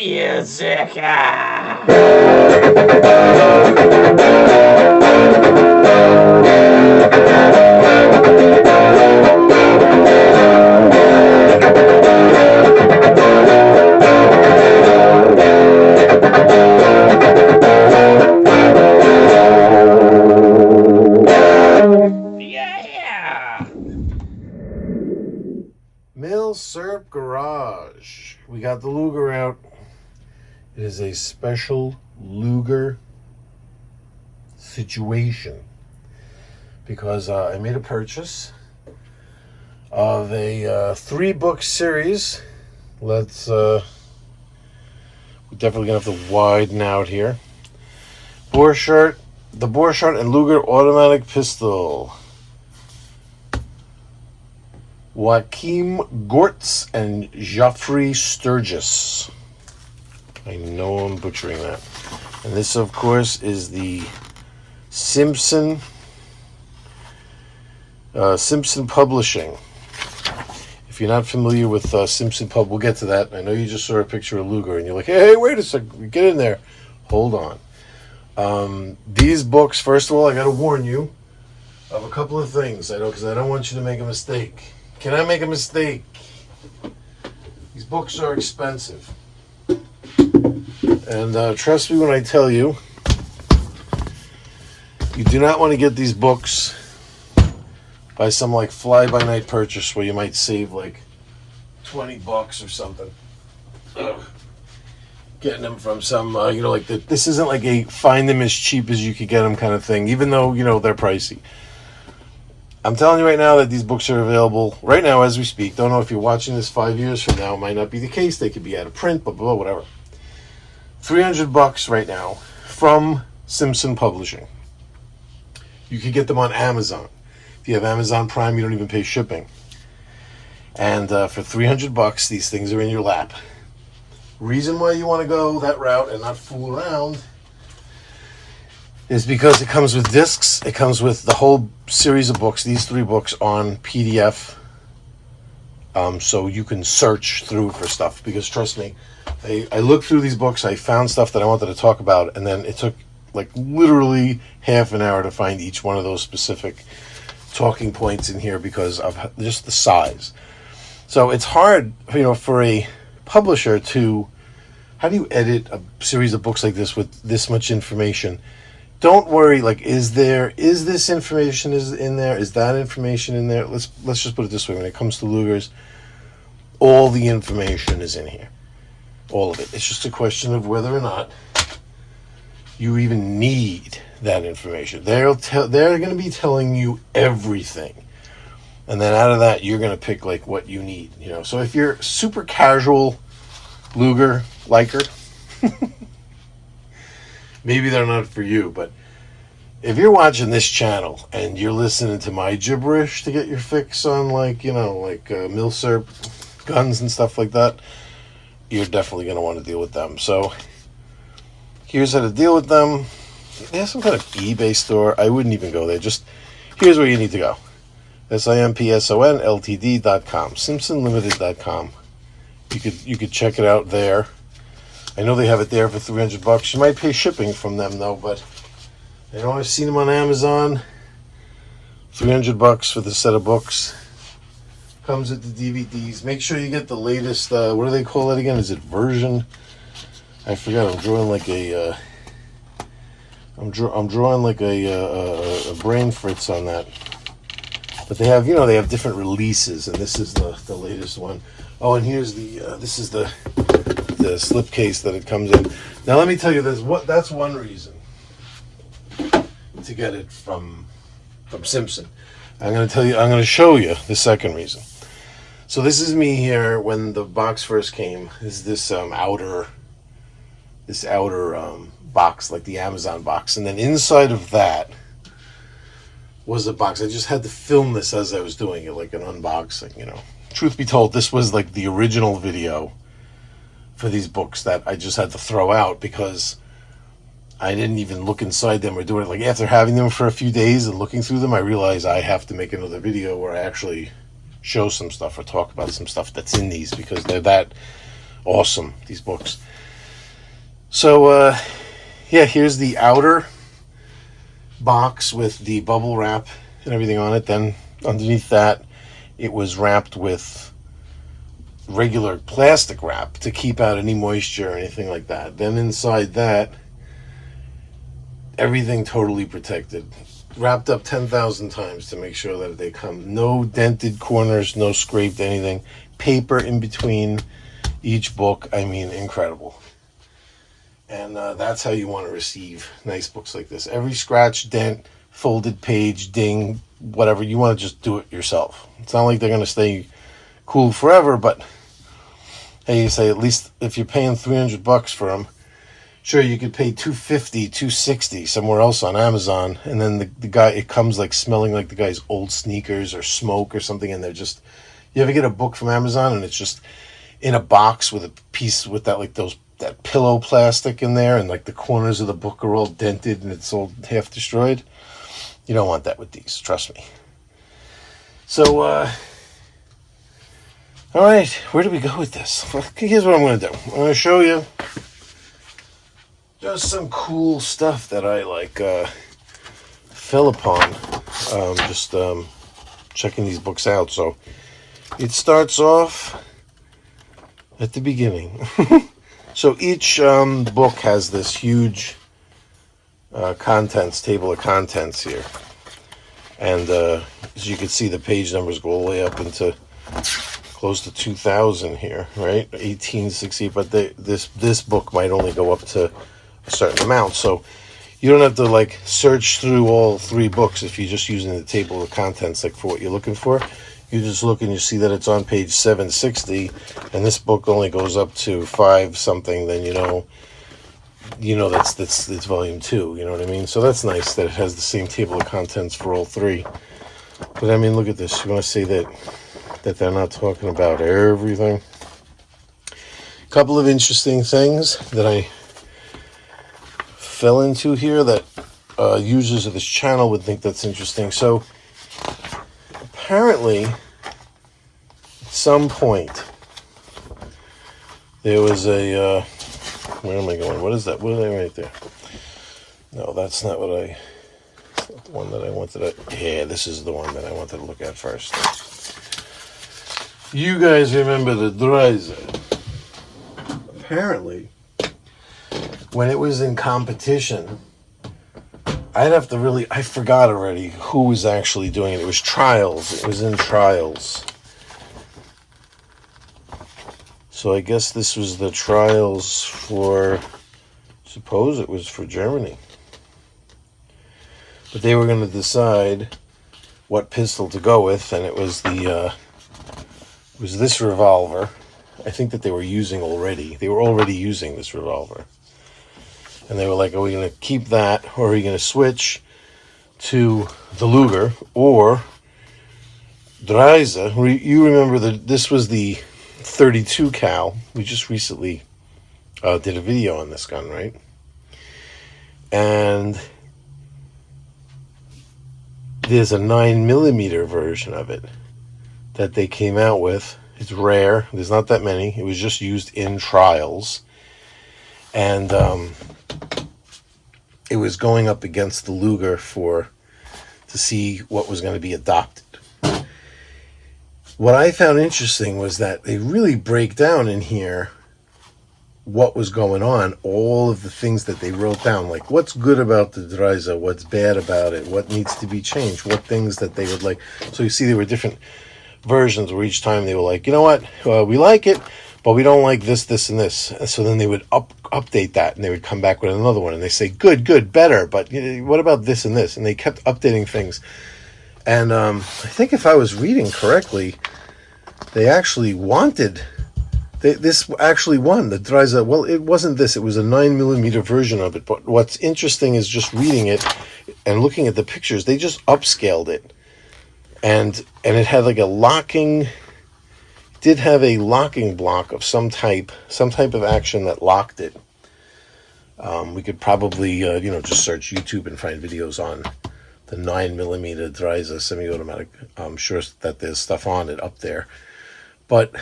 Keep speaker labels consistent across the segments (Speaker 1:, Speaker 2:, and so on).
Speaker 1: music.
Speaker 2: Milsurp Garage. We got the Luger out. It is a special Luger situation because I made a purchase of a 3-book series. We're definitely gonna have to widen out here. Borchardt, the Borchardt and Luger automatic pistol. Joachim Gortz and Geoffrey Sturgis. I know I'm butchering that. And this, of course, is the Simpson Publishing. If you're not familiar with Simpson Pub, we'll get to that. I know you just saw a picture of Luger, and you're like, hey, wait a second, get in there. Hold on. These books, first of all, I got to warn you of a couple of things. Because I don't want you to make a mistake. Can I make a mistake? These books are expensive. And trust me when I tell you, you do not want to get these books by some like fly-by-night purchase where you might save like $20 or something. Getting them from some, this isn't like a find them as cheap as you could get them kind of thing, even though, they're pricey. I'm telling you right now that these books are available right now as we speak. Don't know if you're watching this 5 years from now. It might not be the case. They could be out of print, blah, blah, blah, whatever. $300 right now from Simpson Publishing. You could get them on Amazon. If you have Amazon Prime, you don't even pay shipping. And for $300, these things are in your lap. Reason why you want to go that route and not fool around is because it comes with discs. It comes with the whole series of books, these 3 books on PDF. So you can search through for stuff. Because trust me, I looked through these books. I found stuff that I wanted to talk about. And then it took like literally half an hour to find each one of those specific talking points in here because of just the size. So it's hard, for a publisher to, how do you edit a series of books like this with this much information? Don't worry, is this information in there? Is that information in there? Let's just put it this way. When it comes to Lugers, all the information is in here. All of it. It's just a question of whether or not you even need that information. They're going to be telling you everything. And then out of that, you're going to pick what you need. So if you're super casual Luger liker, maybe they're not for you, but if you're watching this channel and you're listening to my gibberish to get your fix on Milsurp guns and stuff like that, you're definitely going to want to deal with them. So here's how to deal with them. They have some kind of eBay store. I wouldn't even go there. Just here's where you need to go. simpsonltd.com, simpsonlimited.com. You could check it out there. I know they have it there for $300. You might pay shipping from them though, but I know I've seen them on Amazon. $300 for the set of books. Comes with the DVDs. Make sure you get the latest. What do they call it again? Is it version? I forgot. I'm drawing like a. I'm drawing like a brain fritz on that. But they have different releases, and this is the latest one. Oh, and here's this is the slipcase that it comes in. Now let me tell you this. That's one reason to get it from Simpson. I'm going to show you the second reason. So this is me here when the box first came. This outer box, like the Amazon box, and then inside of that was a box. I just had to film this as I was doing it, like an unboxing. Truth be told, this was like the original video for these books that I just had to throw out because I didn't even look inside them or do it. Like after having them for a few days and looking through them, I realized I have to make another video where I actually show some stuff or talk about some stuff that's in these because they're that awesome, these books. So, yeah, here's the outer box with the bubble wrap and everything on it. Then underneath that, it was wrapped with regular plastic wrap to keep out any moisture or anything like that. Then inside that, everything totally protected, wrapped up 10,000 times to make sure that they come. No dented corners, no scraped anything. Paper in between each book. I mean, incredible. And that's how you want to receive nice books like this. Every scratch, dent, folded page, ding, whatever, you want to just do it yourself. It's not like they're going to stay cool forever, but hey, you say at least if you're paying $300 for them, sure, you could pay $250, $260 somewhere else on Amazon, and then the guy, it comes like smelling like the guy's old sneakers or smoke or something, and they're just, you ever get a book from Amazon and it's just in a box with a piece with that, like that pillow plastic in there, and like the corners of the book are all dented and it's all half destroyed? You don't want that with these, trust me. So, all right, where do we go with this? Here's what I'm going to do. I'm going to show you just some cool stuff that I fell upon just checking these books out. So it starts off at the beginning. So each book has this huge table of contents here. And as you can see, the page numbers go all the way up into close to 2,000 here, right? 1860, but this book might only go up to a certain amount. So you don't have to search through all 3 books if you're just using the table of contents for what you're looking for. You just look and you see that it's on page 760, and this book only goes up to 5 something. Then you know that's volume 2. You know what I mean? So that's nice that it has the same table of contents for all 3. But I mean, look at this. You want to say that they're not talking about everything? A couple of interesting things that I fell into here that users of this channel would think that's interesting. So apparently, at some point, there was a where am I going? What is that? What is that right there? No, that's not the one that I wanted to. Yeah, this is the one that I wanted to look at first. You guys remember the Dreiser? Apparently, when it was in competition, I forgot already who was actually doing it. It was trials. It was in trials. So I guess this was the trials for, suppose it was for Germany. But they were going to decide what pistol to go with, and it was this revolver. I think that they were using already. They were already using this revolver. And they were like, are we going to keep that, or are we going to switch to the Luger or Dreiser? You remember that this was the 32 cal. We just recently did a video on this gun, right? And there's a 9mm version of it that they came out with. It's rare. There's not that many. It was just used in trials. And it was going up against the Luger to see what was going to be adopted. What I found interesting was that they really break down in here what was going on, all of the things that they wrote down, like what's good about the Dreiser, what's bad about it, what needs to be changed, what things that they would like. So you see there were different versions where each time they were like, you know what, we like it, but we don't like this, this, and this. And so then they would update that, and they would come back with another one, and they say, good, better, but what about this and this? And they kept updating things. And I think if I was reading correctly, they actually wanted... This actually won, the Dreiser. Well, it wasn't this. It was a 9mm version of it. But what's interesting is just reading it and looking at the pictures, they just upscaled it. And it had like a locking... did have a locking block of some type of action that locked it. We could probably, just search YouTube and find videos on the 9mm Dreiser semi-automatic. I'm sure that there's stuff on it up there. But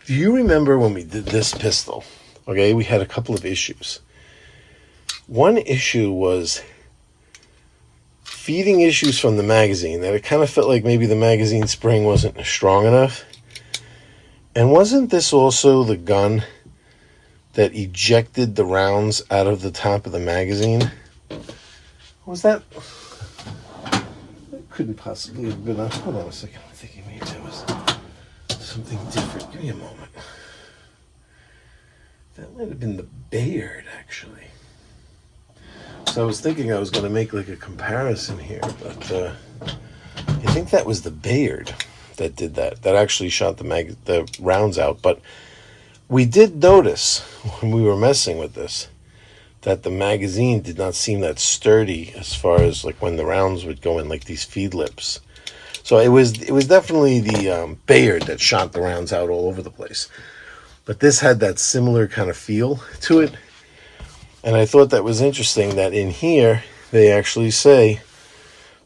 Speaker 2: do you remember when we did this pistol? Okay, we had a couple of issues. One issue was feeding issues from the magazine, that it kind of felt like maybe the magazine spring wasn't strong enough. And wasn't this also the gun that ejected the rounds out of the top of the magazine? Was that? That couldn't possibly have been. Hold on a second. I'm thinking maybe that was something different. Give me a moment. That might have been the Bayard, actually. So I was thinking I was going to make like a comparison here, but I think that was the Bayard that did that. That actually shot the rounds out. But we did notice when we were messing with this that the magazine did not seem that sturdy as far as like when the rounds would go in like these feed lips. So it was definitely the Bayard that shot the rounds out all over the place. But this had that similar kind of feel to it. And I thought that was interesting that in here they actually say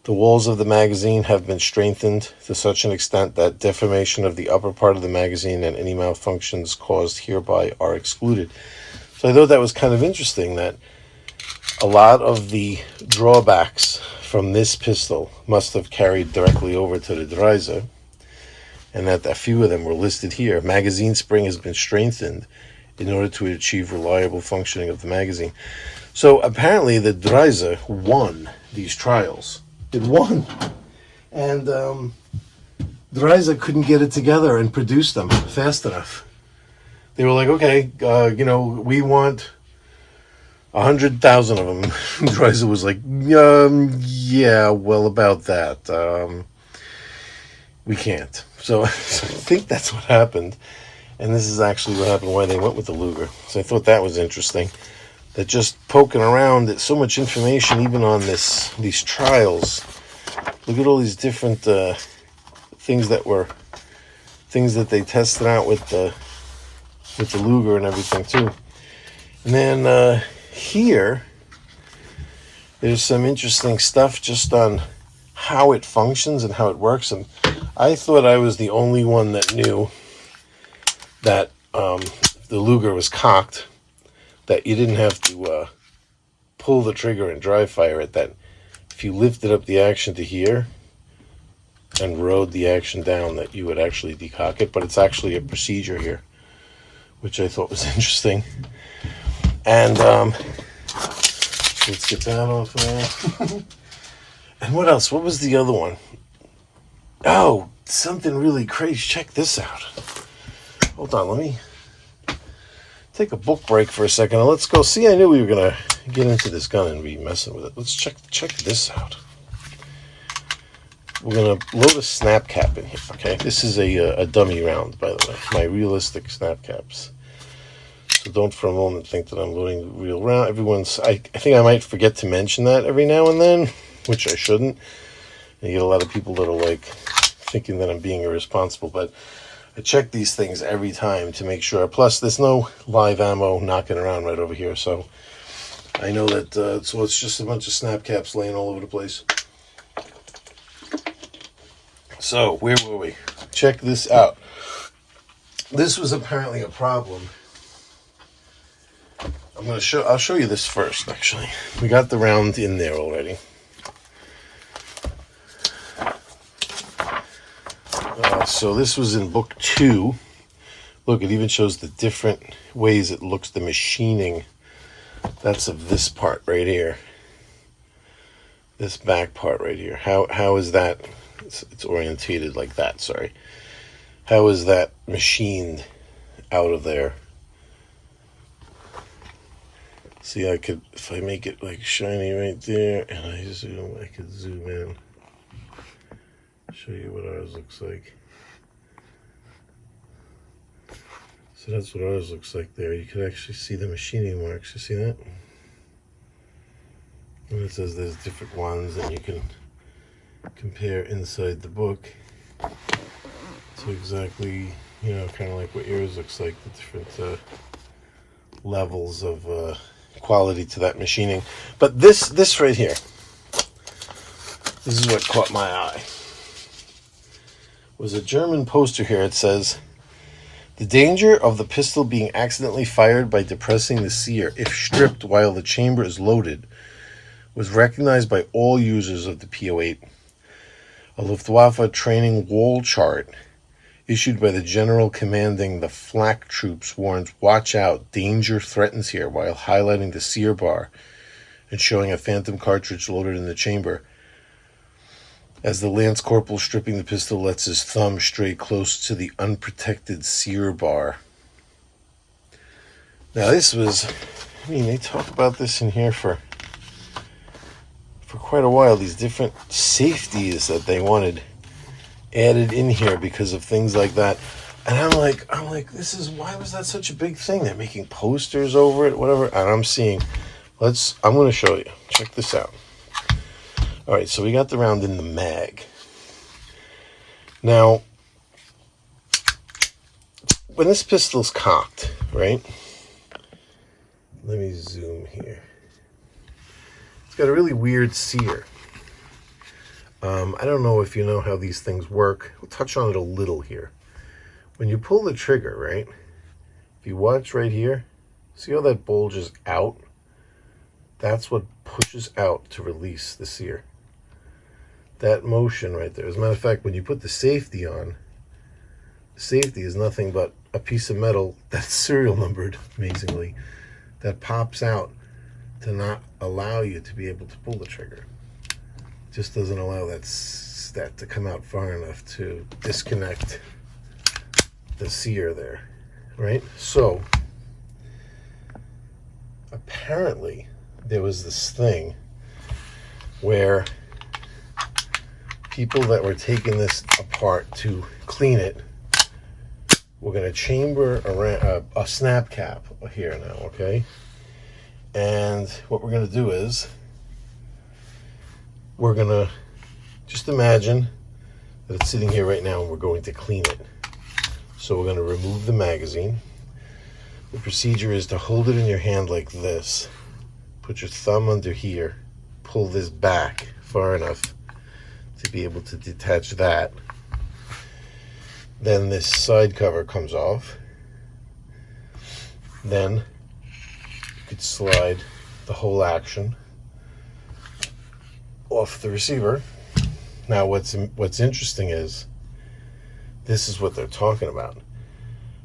Speaker 2: the walls of the magazine have been strengthened to such an extent that deformation of the upper part of the magazine and any malfunctions caused hereby are excluded. So I thought that was kind of interesting that a lot of the drawbacks from this pistol must have carried directly over to the Dreiser, and that a few of them were listed here. Magazine spring has been strengthened in order to achieve reliable functioning of the magazine. So apparently the Dreiser won these trials. It won. And Dreiser couldn't get it together and produce them fast enough. They were like, okay, we want 100,000 of them. Dreiser was like, yeah, well, about that. We can't. So I think that's what happened. And this is actually what happened why they went with the Luger. So I thought that was interesting. That just poking around, it's so much information even on these trials. Look at all these different things that they tested out with the Luger and everything too. And then here, there's some interesting stuff just on how it functions and how it works. And I thought I was the only one that knew that the Luger was cocked, that you didn't have to pull the trigger and dry fire it, that if you lifted up the action to here and rode the action down, that you would actually decock it. But it's actually a procedure here, which I thought was interesting. And let's get that off there. And what else? What was the other one? Oh, something really crazy. Check this out. Hold on, let me take a book break for a second. And let's go. See, I knew we were going to get into this gun and be messing with it. Let's check this out. We're going to load a snap cap in here, okay? This is a dummy round, by the way. My realistic snap caps. So don't for a moment think that I'm loading the real round. I think I might forget to mention that every now and then, which I shouldn't. And you get a lot of people that are like thinking that I'm being irresponsible, but I check these things every time to make sure. Plus, there's no live ammo knocking around right over here, so I know that. So it's just a bunch of snap caps laying all over the place. So where were we? Check this out. This was apparently a problem. I'll show you this first. Actually, we got the round in there already. So this was in book 2. Look, it even shows the different ways it looks, the machining. That's of this part right here. This back part right here. How is that? It's orientated like that, sorry. How is that machined out of there? See, if I make it like shiny right there, and I could zoom in. Show you what ours looks like. So that's what ours looks like there. You can actually see the machining marks. You see that? And it says there's different ones that you can compare inside the book to exactly, kind of like what yours looks like, the different levels of quality to that machining. But this right here, this is what caught my eye. Was a German poster here. It says, The danger of the pistol being accidentally fired by depressing the sear, if stripped while the chamber is loaded, was recognized by all users of the P08. A Luftwaffe training wall chart issued by the general commanding the flak troops warns, "Watch out, danger threatens here," while highlighting the sear bar and showing a phantom cartridge loaded in the chamber. As the lance corporal stripping the pistol lets his thumb stray close to the unprotected sear bar. Now this was, they talk about this in here for quite a while, these different safeties that they wanted added in here because of things like that. And I'm like, why was that such a big thing? They're making posters over it, whatever. And I'm seeing, I'm going to show you. Check this out. All right, so we got the round in the mag. Now, when this pistol's cocked, right? Let me zoom here. It's got a really weird sear. I don't know if you know how these things work. We'll touch on it a little here. When you pull the trigger, right? If you watch right here, see how that bulges out? That's what pushes out to release the sear. That motion right there. As a matter of fact, when you put the safety on, the safety is nothing but a piece of metal that's serial numbered, amazingly, that pops out to not allow you to be able to pull the trigger. Just doesn't allow that to come out far enough to disconnect the sear there, right? So apparently there was this thing where people that were taking this apart to clean it were going to chamber around a snap cap here now, okay? And what we're going to do is we're going to just imagine that it's sitting here right now and we're going to clean it. So we're going to remove the magazine. The procedure is to hold it in your hand like this. Put your thumb under here. Pull this back far enough to be able to detach that. Then this side cover comes off. Then you could slide the whole action off the receiver. Now what's interesting is this is what they're talking about,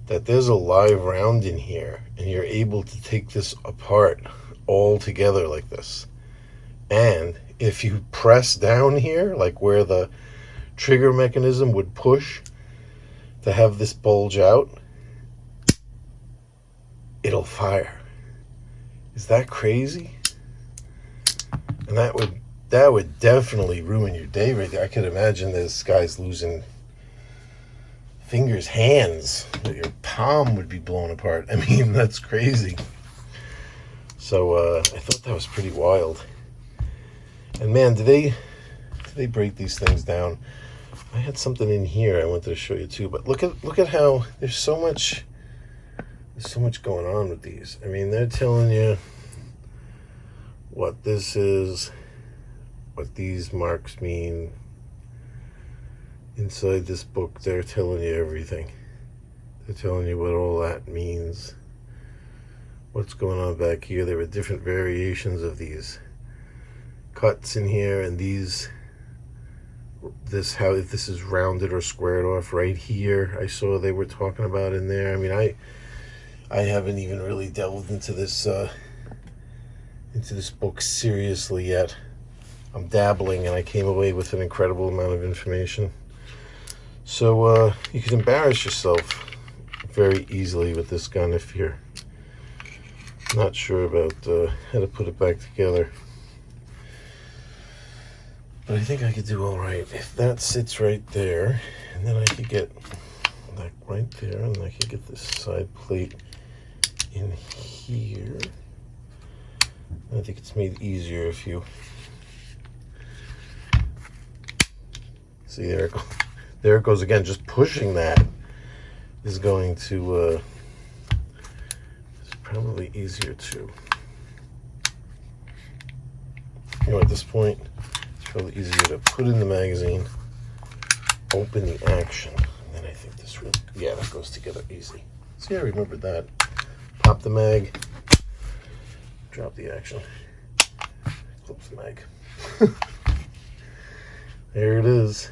Speaker 2: that there's a live round in here and you're able to take this apart all together like this. And if you press down here, like where the trigger mechanism would push to have this bulge out, it'll fire. Is that crazy? And that would definitely ruin your day right there. I could imagine this guy's losing fingers, hands, that your palm would be blown apart. I mean, that's crazy. So I thought that was pretty wild. And man, do they break these things down? I had something in here I wanted to show you too, but look at how there's so much going on with these. I mean, they're telling you what this is, what these marks mean. Inside this book, they're telling you everything. They're telling you what all that means. What's going on back here. There were different variations of these cuts in here, and how if this is rounded or squared off right here. I saw they were talking about in there. I mean, I haven't even really delved into this book seriously yet. I'm dabbling, and I came away with an incredible amount of information. So you can embarrass yourself very easily with this gun if you're not sure about how to put it back together. But I think I could do all right if that sits right there, and then I could get that right there, and I could get this side plate in here. I think it's made easier if you see there. There it goes again. Just pushing that is going to. It's probably easier to. At this point, it's probably easier to put in the magazine, open the action. then I think this really, yeah, that goes together easy. See, I remembered that. Pop the mag, drop the action, close the mag. There it is.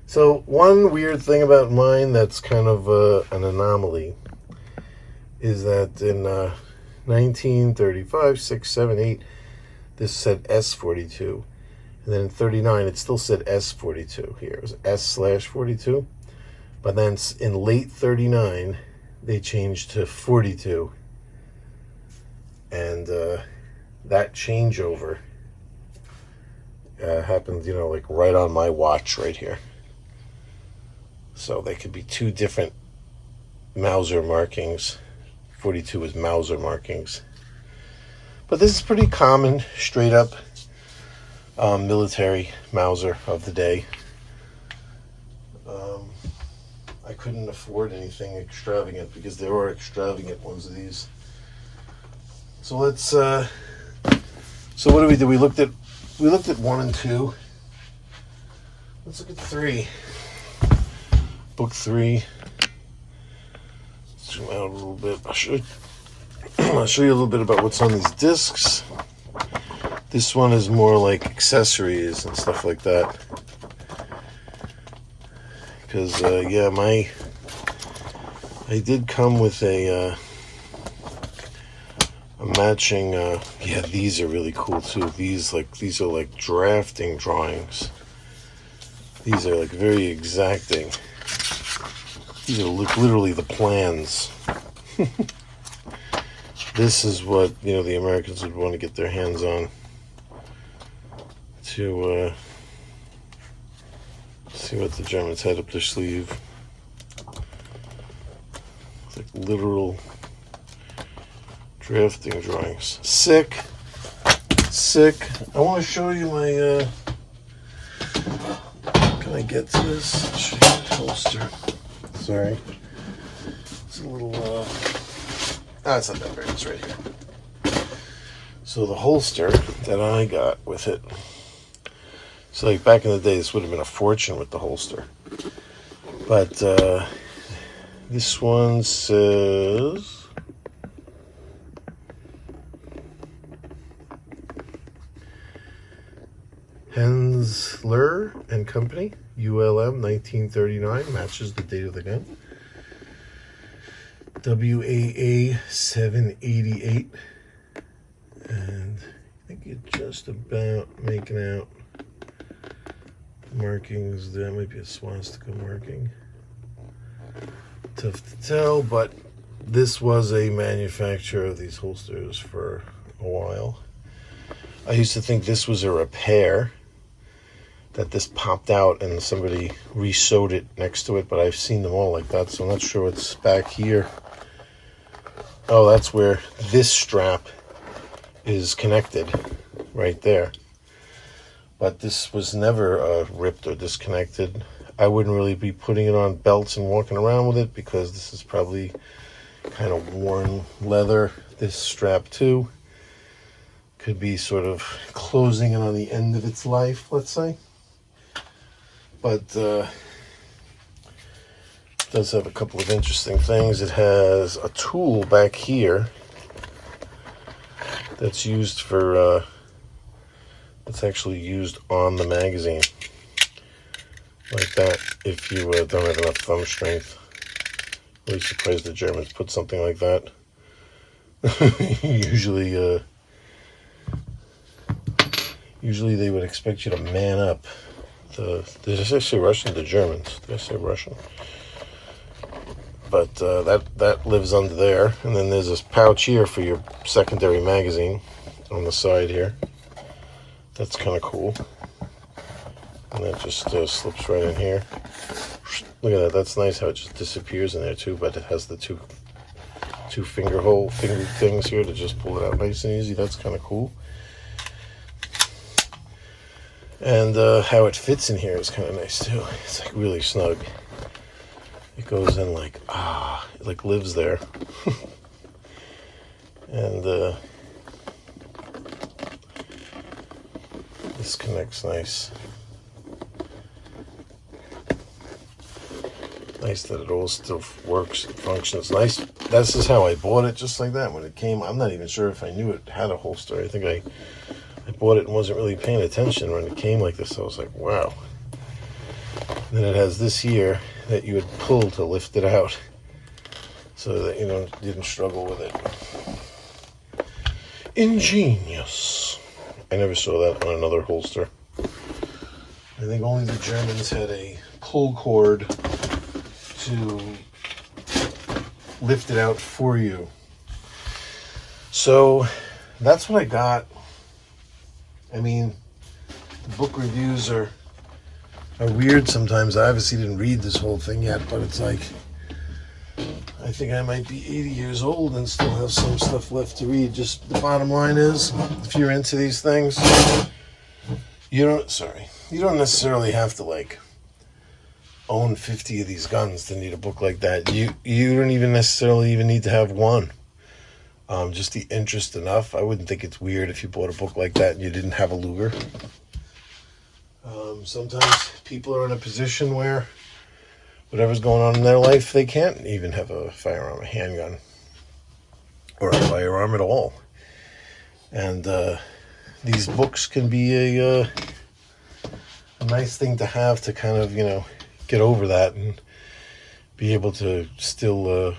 Speaker 2: So one weird thing about mine that's kind of an anomaly is that in 1935, 6, 7, 8, this said S42. And then in 39, it still said S42 here. It was S/42. But then in late 39, they changed to 42. And that changeover happened, you know, like right on my watch right here. So they could be two different Mauser markings. 42 is Mauser markings. But this is pretty common, straight up military Mauser of the day. I couldn't afford anything extravagant because there are extravagant ones of these. So let's. So what did? We looked at 1 and 2. Let's look at 3. Book 3. Zoom out a little bit. I'll show you a little bit about what's on these discs. This one is more like accessories and stuff like that. Because yeah, I did come with a matching. Yeah, these are really cool too. These are like drafting drawings. These are like very exacting. These are literally the plans. This is what, you know, the Americans would want to get their hands on to see what the Germans had up their sleeve. It's like literal drafting drawings. Sick. I want to show you my. Can I get to this? I'll show you the holster. Sorry. It's a little. It's not that big. It's right here. So the holster that I got with it. So like back in the day, this would have been a fortune with the holster. But this one says Hensler and Company, ULM 1939, matches the date of the gun. WAA 788, and I think you're just about making out markings. There might be a swastika marking. Tough to tell, but this was a manufacturer of these holsters for a while. I used to think this was a repair, that this popped out and somebody re-sewed it next to it, but I've seen them all like that, so I'm not sure what's back here. Oh, that's where this strap is connected, right there. But this was never ripped or disconnected. I wouldn't really be putting it on belts and walking around with it because this is probably kind of worn leather. This strap too could be sort of closing in on the end of its life, let's say. But it does have a couple of interesting things. It has a tool back here that's used for, that's actually used on the magazine. Like that, if you don't have enough thumb strength. Really surprised the Germans put something like that. Usually they would expect you to man up. Did I say Russian? The Germans. Did I say Russian? But that lives under there. And then there's this pouch here for your secondary magazine on the side here. That's kind of cool. And that just slips right in here. Look at that. That's nice how it just disappears in there too, but it has the two finger things here to just pull it out nice and easy. That's kind of cool. And how it fits in here is kind of nice too. It's like really snug. It goes in like, it like lives there. And this connects nice. Nice that it all still works and functions. Nice. This is how I bought it, just like that. When it came, I'm not even sure if I knew it had a holster. I think I bought it and wasn't really paying attention when it came like this. I was like, wow. And then it has this here that you would pull to lift it out, so that, you know, didn't struggle with it. Ingenious. I never saw that on another holster. I think only the Germans had a pull cord to lift it out for you. So that's what I got. I mean, the book reviews are weird sometimes. I obviously didn't read this whole thing yet, but it's like, I think I might be 80 years old and still have some stuff left to read. Just the bottom line is, if you're into these things, you don't necessarily have to like own 50 of these guns to need a book like that. You don't even necessarily even need to have one. Just the interest enough. I wouldn't think it's weird if you bought a book like that and you didn't have a Luger. Sometimes people are in a position where whatever's going on in their life, they can't even have a firearm, a handgun, or a firearm at all. And these books can be a nice thing to have to kind of, you know, get over that and be able to still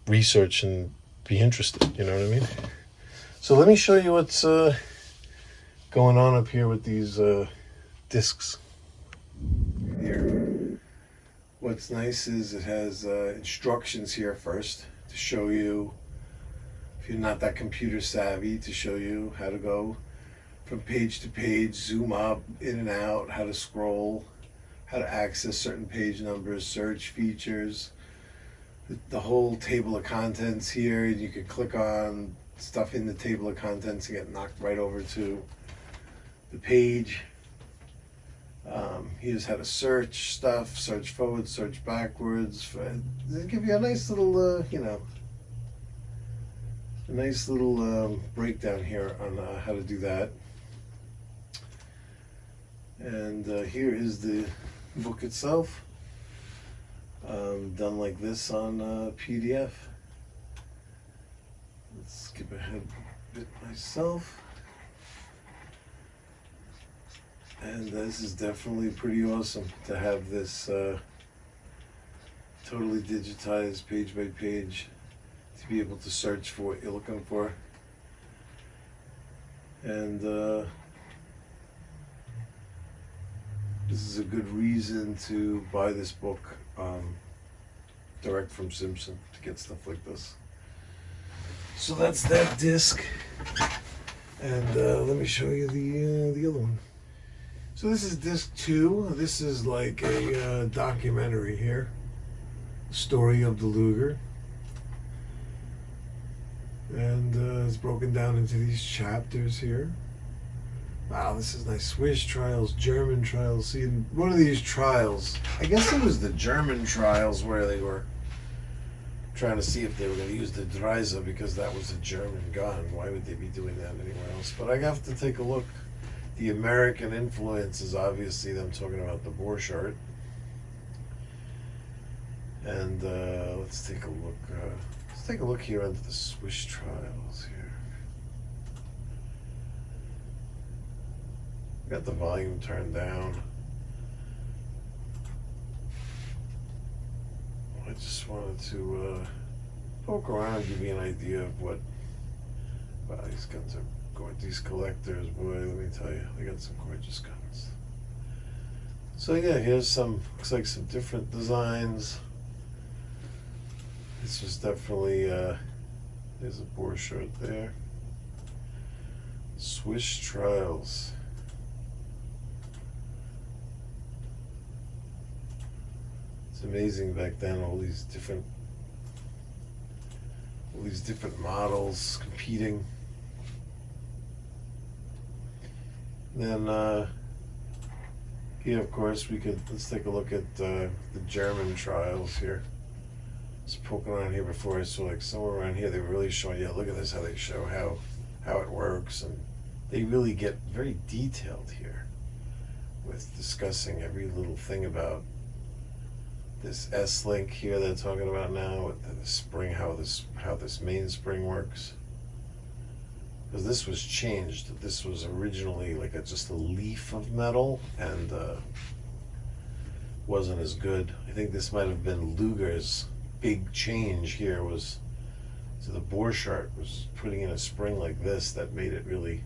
Speaker 2: research and be interested, you know what I mean? So let me show you what's going on up here with these discs here. What's nice is it has instructions here first to show you, if you're not that computer savvy, to show you how to go from page to page, zoom up, in and out, how to scroll, how to access certain page numbers, search features, the whole table of contents here. You could click on stuff in the table of contents and get knocked right over to the page. Here's how to search stuff, search forward, search backwards. They give you a nice little, you know, a nice little breakdown here on how to do that. And here is the book itself, done like this on PDF. Let's skip ahead a bit myself. And this is definitely pretty awesome to have this totally digitized page by page to be able to search for what you're looking for. And this is a good reason to buy this book direct from Simpson to get stuff like this. So that's that disc. And let me show you the other one. So this is disc 2. This is like a documentary here. Story of the Luger. And it's broken down into these chapters here. Wow, this is nice. Swiss trials, German trials. See, in one of these trials, I guess it was the German trials where they were trying to see if they were going to use the Dreiser because that was a German gun. Why would they be doing that anywhere else? But I have to take a look. The American influence is obviously them talking about the Borchardt. And let's take a look. Let's take a look here into the Swiss trials here. Got the volume turned down. I just wanted to poke around, give you an idea of what. Wow, these guns are going. These collectors, boy, let me tell you, they got some gorgeous guns. So yeah, here's some. Looks like some different designs. This was definitely. There's a Borchardt there. Swiss trials. It's amazing back then, all these different models competing. Then here, of course, let's take a look at the German trials here. I was poking around here before. I saw like somewhere around here they were really showing, yeah, look at this, how they show how it works, and they really get very detailed here with discussing every little thing about this S-link here they're talking about now with the spring, how this main spring works. Because this was changed. This was originally like just a leaf of metal and wasn't as good. I think this might have been Luger's big change here was, so the Borchardt was putting in a spring like this that made it really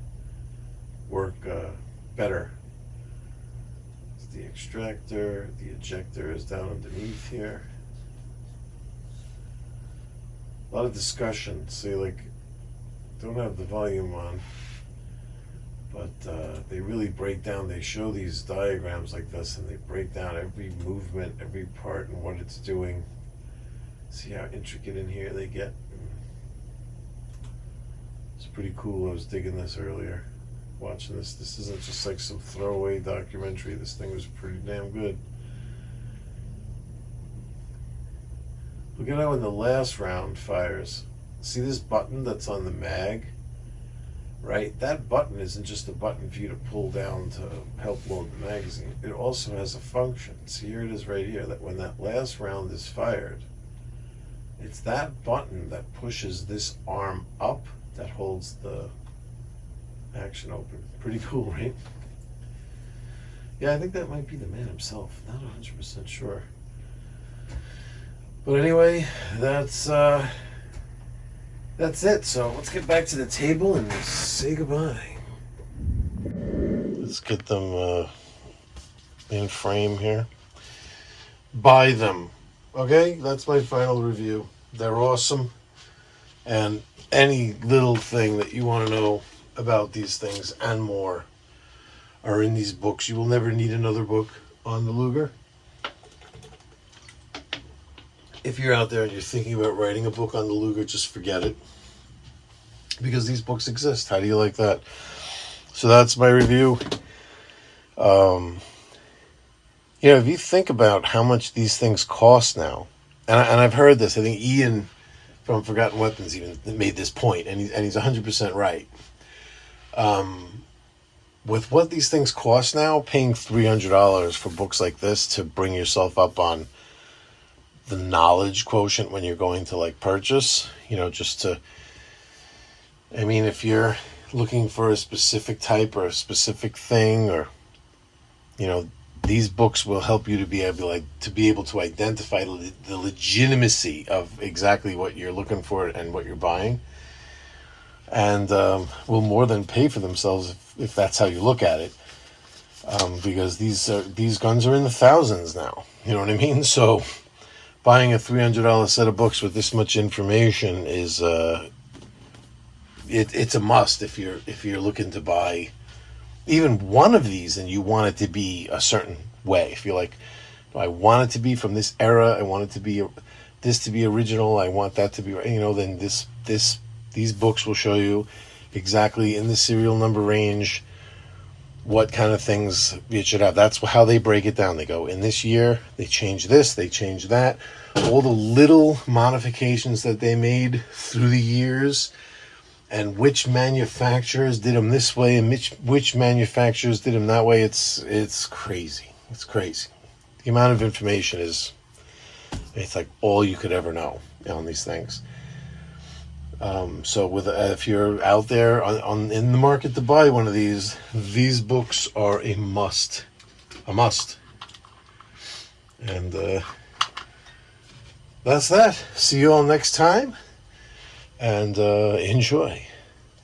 Speaker 2: work better. It's the extractor, the ejector is down underneath here. A lot of discussion. See, like, don't have the volume on, but they really break down, they show these diagrams like this and they break down every movement, every part and what it's doing. See how intricate in here they get? It's pretty cool. I was digging this earlier, watching this. This isn't just like some throwaway documentary. This thing was pretty damn good. Look at how in the last round fires. See this button that's on the mag? Right? That button isn't just a button for you to pull down to help load the magazine. It also has a function. See, here it is right here, that when that last round is fired, it's that button that pushes this arm up that holds the action open. Pretty cool, right? Yeah, I think that might be the man himself. Not 100% sure. But anyway, that's it. So let's get back to the table and say goodbye. Let's get them in frame here. Buy them. Okay, that's my final review. They're awesome. And any little thing that you want to know about these things and more are in these books. You will never need another book on the Luger. If you're out there and you're thinking about writing a book on the Luger, just forget it. Because these books exist. How do you like that? So that's my review. If you think about how much these things cost now, and I've heard this, I think Ian from Forgotten Weapons even made this point, and he's 100% right. With what these things cost now, paying $300 for books like this to bring yourself up on the knowledge quotient when you're going to like purchase, just to, if you're looking for a specific type or a specific thing, or, these books will help you to be able to identify the legitimacy of exactly what you're looking for and what you're buying, and will more than pay for themselves if that's how you look at it, because these guns are in the thousands now. You know what I mean? So buying a $300 set of books with this much information is it's a must if you're looking to buy even one of these and you want it to be a certain way. If you're like, I want it to be from this era, I want it to be this to be original, I want that to be, then these books will show you exactly in the serial number range what kind of things you should have. That's how they break it down. They go, in this year, they change this, they change that. All the little modifications that they made through the years, and which manufacturers did them this way and which manufacturers did them that way. It's crazy. It's crazy. The amount of information it's like all you could ever know on these things. So if you're out there in the market to buy one of these books are a must. And that's that. See you all next time. And enjoy.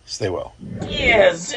Speaker 2: Stay well.
Speaker 1: Yes.